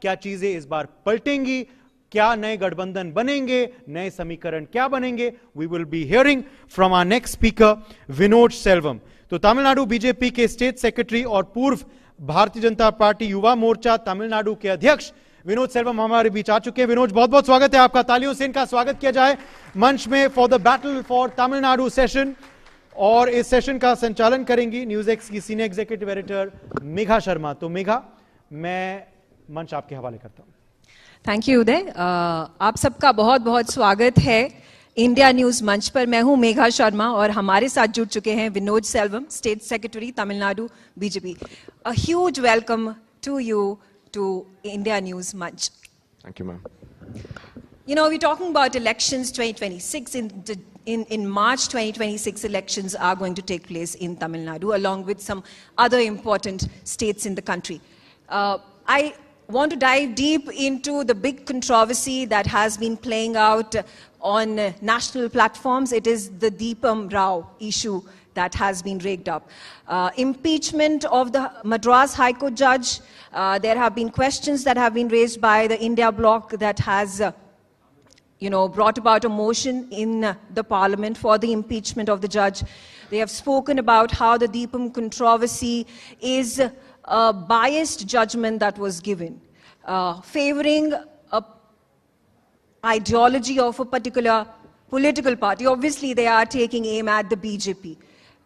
क्या चीजें इस बार पलटेंगी, क्या नए गठबंधन बनेंगे, नए समीकरण क्या बनेंगे? We will be hearing from our next speaker Vinod Selvam. तो तमिलनाडु बीजेपी के स्टेट सेक्रेटरी और पूर्व भारतीय जनता पार्टी युवा मोर्चा तमिलनाडु के अध्यक्ष विनोद सेल्वम हमारे बीच आ चुके हैं। विनोद, बहुत बहुत स्वागत है आपका, तालियों से इनका स्वागत किया जाए मंच में for the battle for Tamil Nadu session. और इस सेशन का संचालन करेंगी न्यूज एक्स की senior executive editor Megha Sharma. तो मेघा, मैं मंच आपके हवाले करता हूं। थैंक यू उदय। आप सबका बहुत बहुत स्वागत है इंडिया न्यूज मंच पर। मैं हूं मेघा शर्मा और हमारे साथ जुड़ चुके हैं Vinod Selvam, state secretary Tamil Nadu BJP. A huge welcome to you to India News Manch. Thank you ma'am. You know, we're talking about elections 2026. In March 2026, elections are going to take place in Tamil Nadu, along with some other important states in the country. I want to dive deep into the big controversy that has been playing out on national platforms. It is the Deepam Rao issue that has been raked up. Impeachment of the Madras High Court judge. There have been questions that have been raised by the India bloc that has brought about a motion in the parliament for the impeachment of the judge. They have spoken about how the Deepam controversy is a biased judgment that was given, favoring a ideology of a particular political party. Obviously, they are taking aim at the BJP.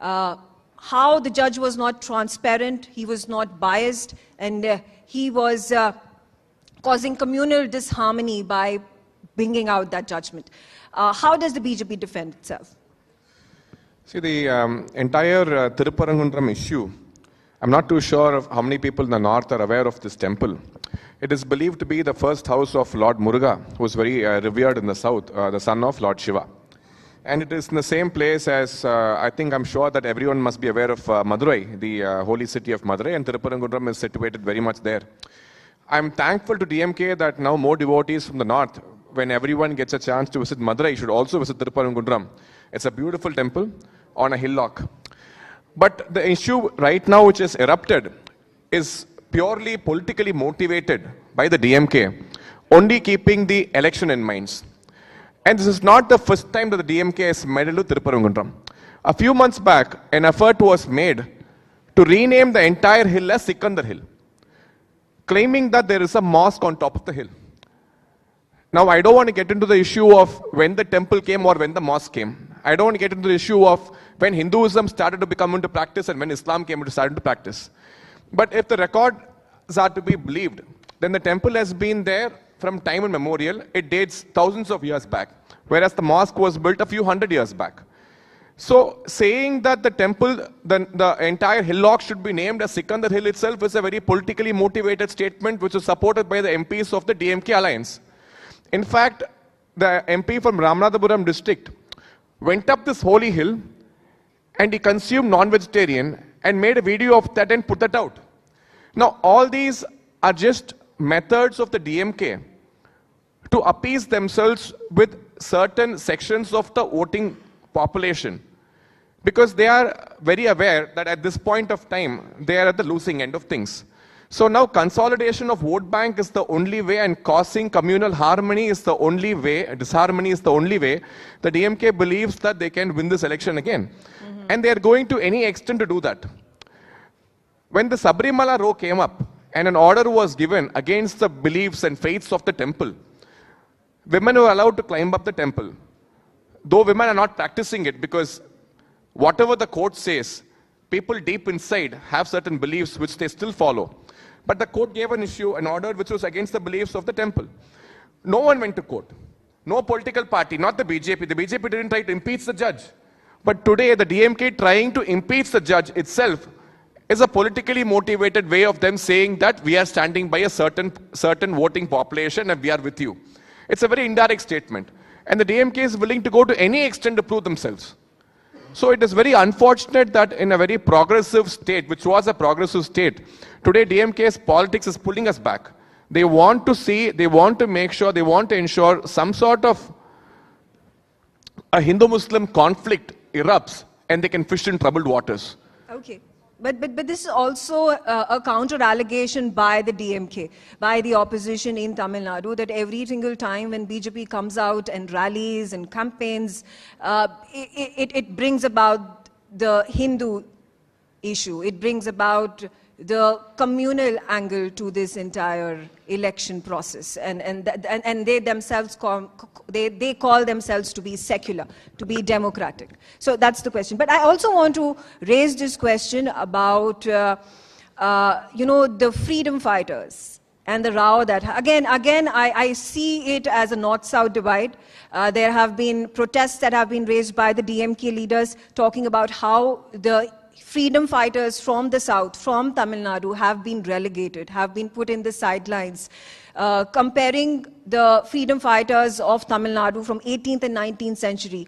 How the judge was not transparent, he was not biased, and he was causing communal disharmony by bringing out that judgment. How does the BJP defend itself? See, the entire Tirupparangundram issue, I'm not too sure of how many people in the north are aware of this temple. It is believed to be the first house of Lord Muruga, who was very revered in the south, the son of Lord Shiva. And it is in the same place as, I'm sure that everyone must be aware of Madurai, the holy city of Madurai, and Tirupparangundram is situated very much there. I'm thankful to DMK that now more devotees from the north, when everyone gets a chance to visit Madurai, should also visit Tirupparangundram. It's a beautiful temple on a hillock. But the issue right now which has erupted is purely politically motivated by the DMK, only keeping the election in mind. And this is not the first time that the DMK has meddled with Tirupparangundram. A few months back, an effort was made to rename the entire hill as Sikandar Hill, claiming that there is a mosque on top of the hill. Now, I don't want to get into the issue of when the temple came or when the mosque came. I don't want to get into the issue of when Hinduism started to become into practice and when Islam came to start into practice. But if the records are to be believed, then the temple has been there from time immemorial. It dates thousands of years back, whereas the mosque was built a few hundred years back. So, saying that the temple, the entire hillock should be named as Sikandar Hill itself is a very politically motivated statement which is supported by the MPs of the DMK alliance. In fact, the MP from Ramanathapuram district went up this holy hill and he consumed non-vegetarian and made a video of that and put that out. Now, all these are just methods of the DMK to appease themselves with certain sections of the voting population, because they are very aware that at this point of time, they are at the losing end of things. So now consolidation of vote bank is the only way, and causing communal harmony is the only way, disharmony is the only way. The DMK believes that they can win this election again. And they are going to any extent to do that. When the Sabarimala row came up and an order was given against the beliefs and faiths of the temple, women were allowed to climb up the temple. Though women are not practicing it, because whatever the court says, people deep inside have certain beliefs which they still follow. But the court gave an order which was against the beliefs of the temple. No one went to court. No political party, not the BJP. The BJP didn't try to impeach the judge. But today, the DMK trying to impeach the judge itself is a politically motivated way of them saying that we are standing by a certain voting population and we are with you. It's a very indirect statement. And the DMK is willing to go to any extent to prove themselves. So it is very unfortunate that in a very progressive state, which was a progressive state, today DMK's politics is pulling us back. They want to see, they want to make sure, they want to ensure some sort of a Hindu-Muslim conflict erupts and they can fish in troubled waters. Okay. But this is also a counter allegation by the DMK, by the opposition in Tamil Nadu, that every single time when BJP comes out and rallies and campaigns, it brings about the Hindu issue. It brings about the communal angle to this entire election process, and they themselves they call themselves to be secular, to be democratic. So that's the question. But I also want to raise this question about the freedom fighters and the row that again I see it as a north-south divide. There have been protests that have been raised by the DMK leaders talking about how the freedom fighters from the south, from Tamil Nadu, have been relegated, have been put in the sidelines, comparing the freedom fighters of Tamil Nadu from 18th and 19th century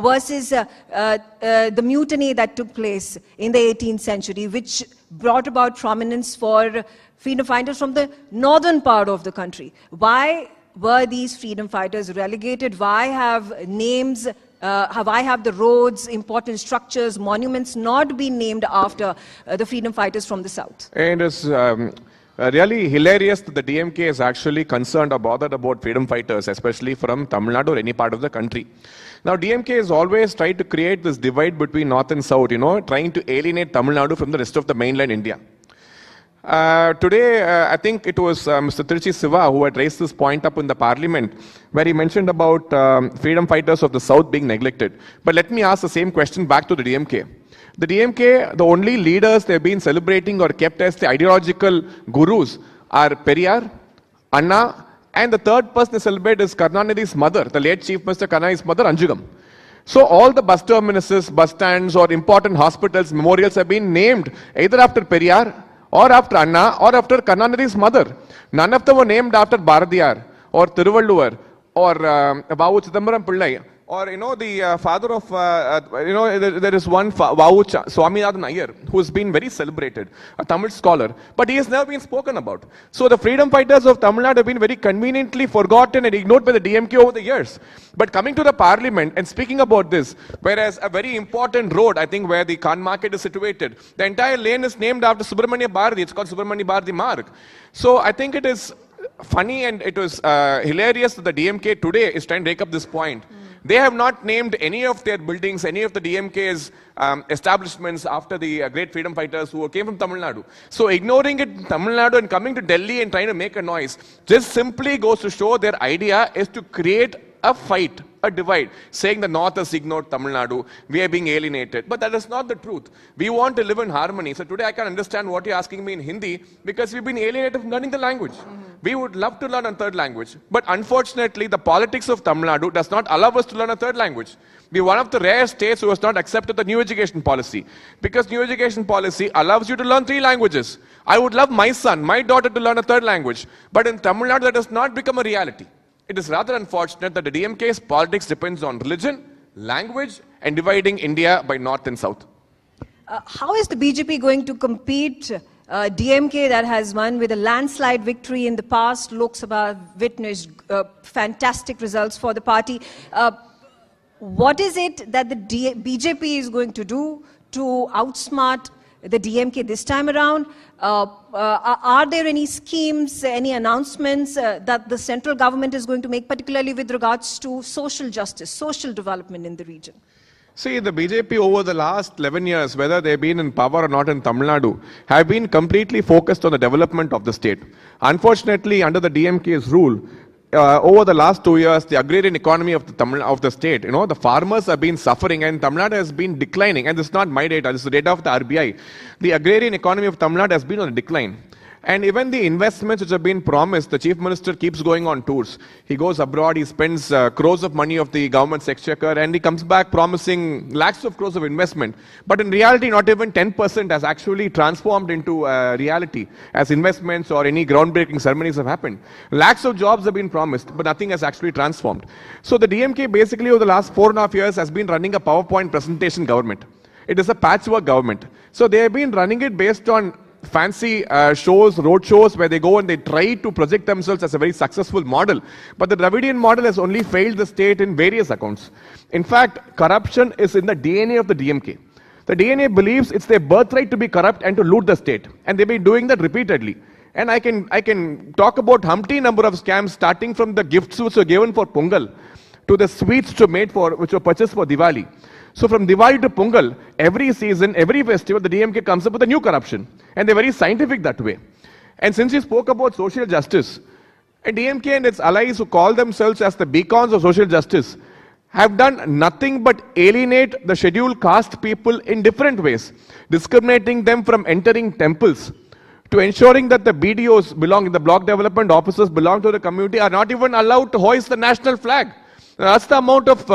versus the mutiny that took place in the 18th century, which brought about prominence for freedom fighters from the northern part of the country. Why were these freedom fighters relegated? Why have names why have the roads, important structures, monuments not been named after the freedom fighters from the south? And it's really hilarious that the DMK is actually concerned or bothered about freedom fighters, especially from Tamil Nadu or any part of the country. Now, DMK has always tried to create this divide between north and south, trying to alienate Tamil Nadu from the rest of the mainland India. Today, I think it was Mr. Tiruchi Siva who had raised this point up in the parliament, where he mentioned about freedom fighters of the south being neglected. But let me ask the same question back to the DMK. The DMK, the only leaders they've been celebrating or kept as the ideological gurus are Periyar, Anna, and the third person they celebrate is Karunanidhi's mother, the late Chief Minister Karunanidhi's mother, Anjugam. So all the bus terminuses, bus stands, or important hospitals, memorials have been named either after Periyar, or after Anna, or after Karunanidhi's mother. None of them were named after Bharadiyar, or Thiruvalluvar, or Vavu Chidambaram Pillai, or the father of there is one Vavu Swaminathan Iyer who has been very celebrated, a Tamil scholar, but he has never been spoken about. So the freedom fighters of Tamil Nadu have been very conveniently forgotten and ignored by the DMK over the years. But coming to the parliament and speaking about this, whereas a very important road, I think where the Khan market is situated, the entire lane is named after Subramania Bharati. It's called Subramania Bharati Marg. So I think it is funny and it was hilarious that the DMK today is trying to take up this point. They have not named any of their buildings, any of the DMK's establishments after the great freedom fighters who came from Tamil Nadu. So ignoring it in Tamil Nadu and coming to Delhi and trying to make a noise just simply goes to show their idea is to create a fight, a divide, saying the north has ignored Tamil Nadu, we are being alienated. But that is not the truth. We want to live in harmony. So today I can understand what you're asking me in Hindi because we've been alienated from learning the language. We would love to learn a third language. But unfortunately, the politics of Tamil Nadu does not allow us to learn a third language. We are one of the rare states who has not accepted the new education policy. Because new education policy allows you to learn 3 languages. I would love my son, my daughter to learn a third language. But in Tamil Nadu, that has not become a reality. It is rather unfortunate that the DMK's politics depends on religion, language, and dividing India by north and south. How is the BJP going to compete? DMK that has won with a landslide victory in the past, Lok Sabha witnessed fantastic results for the party. What is it that the BJP is going to do to outsmart the DMK this time around? Are there any schemes, any announcements that the central government is going to make, particularly with regards to social justice, social development in the region? See, the BJP over the last 11 years, whether they've been in power or not in Tamil Nadu, have been completely focused on the development of the state. Unfortunately, under the DMK's rule, over the last 2 years, the agrarian economy of the state, the farmers have been suffering and Tamil Nadu has been declining. And this is not my data, this is the data of the RBI. The agrarian economy of Tamil Nadu has been on a decline. And even the investments which have been promised, the Chief Minister keeps going on tours. He goes abroad, he spends crores of money of the government's exchequer and he comes back promising lakhs of crores of investment. But in reality, not even 10% has actually transformed into reality as investments or any groundbreaking ceremonies have happened. Lakhs of jobs have been promised, but nothing has actually transformed. So the DMK basically over the last 4.5 years has been running a PowerPoint presentation government. It is a patchwork government. So they have been running it based on fancy shows, road shows, where they go and they try to project themselves as a very successful model. But the Dravidian model has only failed the state in various accounts. In fact, corruption is in the DNA of the DMK. The DNA believes it's their birthright to be corrupt and to loot the state. And they've been doing that repeatedly. And I can talk about Humpty number of scams, starting from the gifts which were given for Pongal to the sweets which were purchased for Diwali. So from Diwali to Pongal, every season, every festival, the DMK comes up with a new corruption. And they're very scientific that way. And since you spoke about social justice, and DMK and its allies who call themselves as the beacons of social justice have done nothing but alienate the scheduled caste people in different ways, discriminating them from entering temples, to ensuring that the BDOs the block development officers belong to the community are not even allowed to hoist the national flag. Now, that's the amount of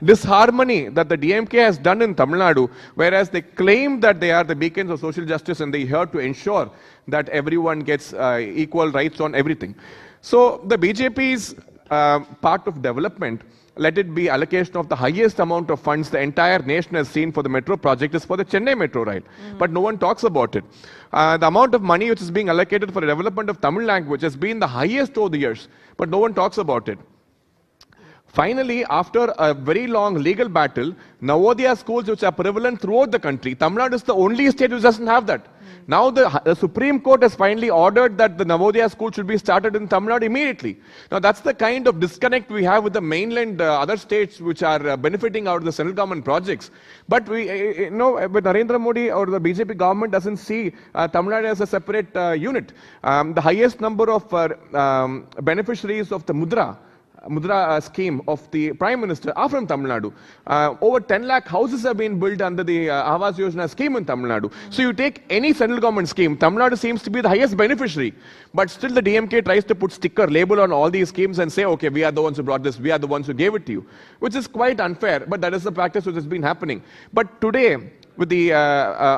disharmony that the DMK has done in Tamil Nadu, whereas they claim that they are the beacons of social justice and they are here to ensure that everyone gets equal rights on everything. So the BJP's part of development, let it be allocation of the highest amount of funds the entire nation has seen for the metro project, is for the Chennai metro rail. But no one talks about it. The amount of money which is being allocated for the development of Tamil language has been the highest over the years, but no one talks about it. Finally, after a very long legal battle, Navodaya schools which are prevalent throughout the country, Tamil Nadu is the only state which doesn't have that. Now the Supreme Court has finally ordered that the Navodaya school should be started in Tamil Nadu immediately. Now that's the kind of disconnect we have with the mainland other states which are benefiting out of the central government projects. But but Narendra Modi or the BJP government doesn't see Tamil Nadu as a separate unit. The highest number of beneficiaries of the Mudra scheme of the Prime Minister are from Tamil Nadu. Over 10 lakh houses have been built under the Awas Yojana scheme in Tamil Nadu. So you take any central government scheme, Tamil Nadu seems to be the highest beneficiary. But still the DMK tries to put sticker label on all these schemes and say, okay, we are the ones who brought this, we are the ones who gave it to you. Which is quite unfair, but that is the practice which has been happening. But today, with the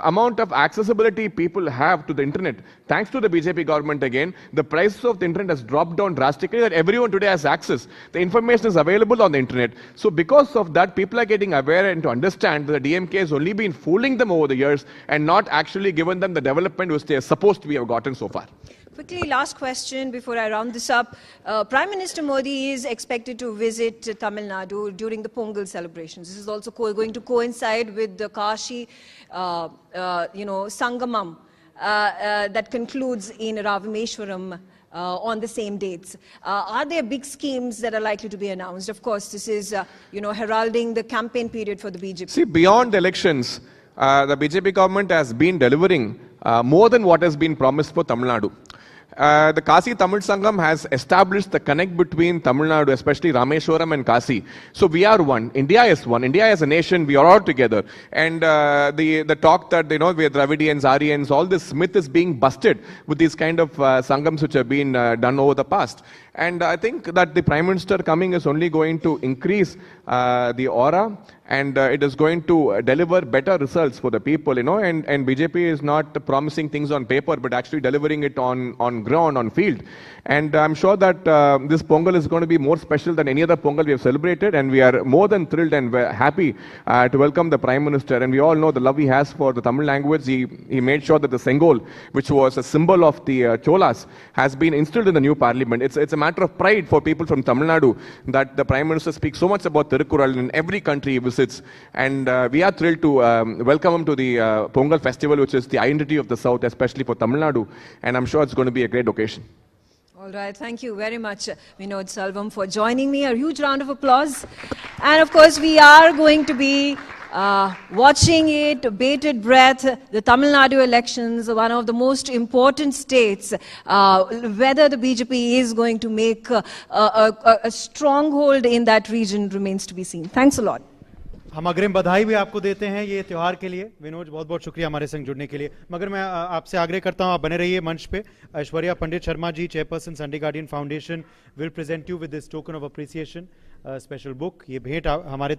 amount of accessibility people have to the internet, thanks to the BJP government again, the price of the internet has dropped down drastically, that everyone today has access. The information is available on the internet. So because of that, people are getting aware and to understand that the DMK has only been fooling them over the years and not actually given them the development which they are supposed to have gotten so far. Quickly, last question before I round this up. Prime Minister Modi is expected to visit Tamil Nadu during the Pongal celebrations. This is also going to coincide with the Kashi, Sangamam that concludes in Ravimeshwaram on the same dates. Are there big schemes that are likely to be announced? Of course, this is, heralding the campaign period for the BJP. See, beyond elections, the BJP government has been delivering more than what has been promised for Tamil Nadu. The Kasi Tamil Sangam has established the connect between Tamil Nadu, especially Rameshwaram and Kasi. So we are one. India is one. India as a nation, we are all together. And the talk that, we are Dravidians, Aryans, all this myth is being busted with these kind of Sangams which have been done over the past. And I think that the Prime Minister coming is only going to increase the aura, and it is going to deliver better results for the people, and BJP is not promising things on paper, but actually delivering it on ground, on field. And I'm sure that this Pongal is going to be more special than any other Pongal we have celebrated, and we are more than thrilled and happy to welcome the Prime Minister. And we all know the love he has for the Tamil language. He made sure that the Sengol, which was a symbol of the Cholas, has been instilled in the new parliament. It's a matter of pride for people from Tamil Nadu that the Prime Minister speaks so much about Tirukkural in every country he visits. And we are thrilled to welcome him to the Pongal festival, which is the identity of the South, especially for Tamil Nadu. And I'm sure it's going to be a great occasion. All right, thank you very much, Vinoj Selvam, for joining me. A huge round of applause. And of course, we are going to be watching it, bated breath, the Tamil Nadu elections, one of the most important states, whether the BJP is going to make a stronghold in that region remains to be seen. Thanks a lot. हम अग्रिम बधाई भी आपको देते हैं ये त्योहार के लिए। विनोज, बहुत बहुत शुक्रिया हमारे संग जुड़ने के लिए। मगर मैं आपसे आग्रह करता हूं आप बने रहिए मंच पे। Aishwarya Pandit Sharma ji, chairperson Sunday Guardian Foundation, will present you with this token of appreciation, special book. ये भेंट हमारे तरफ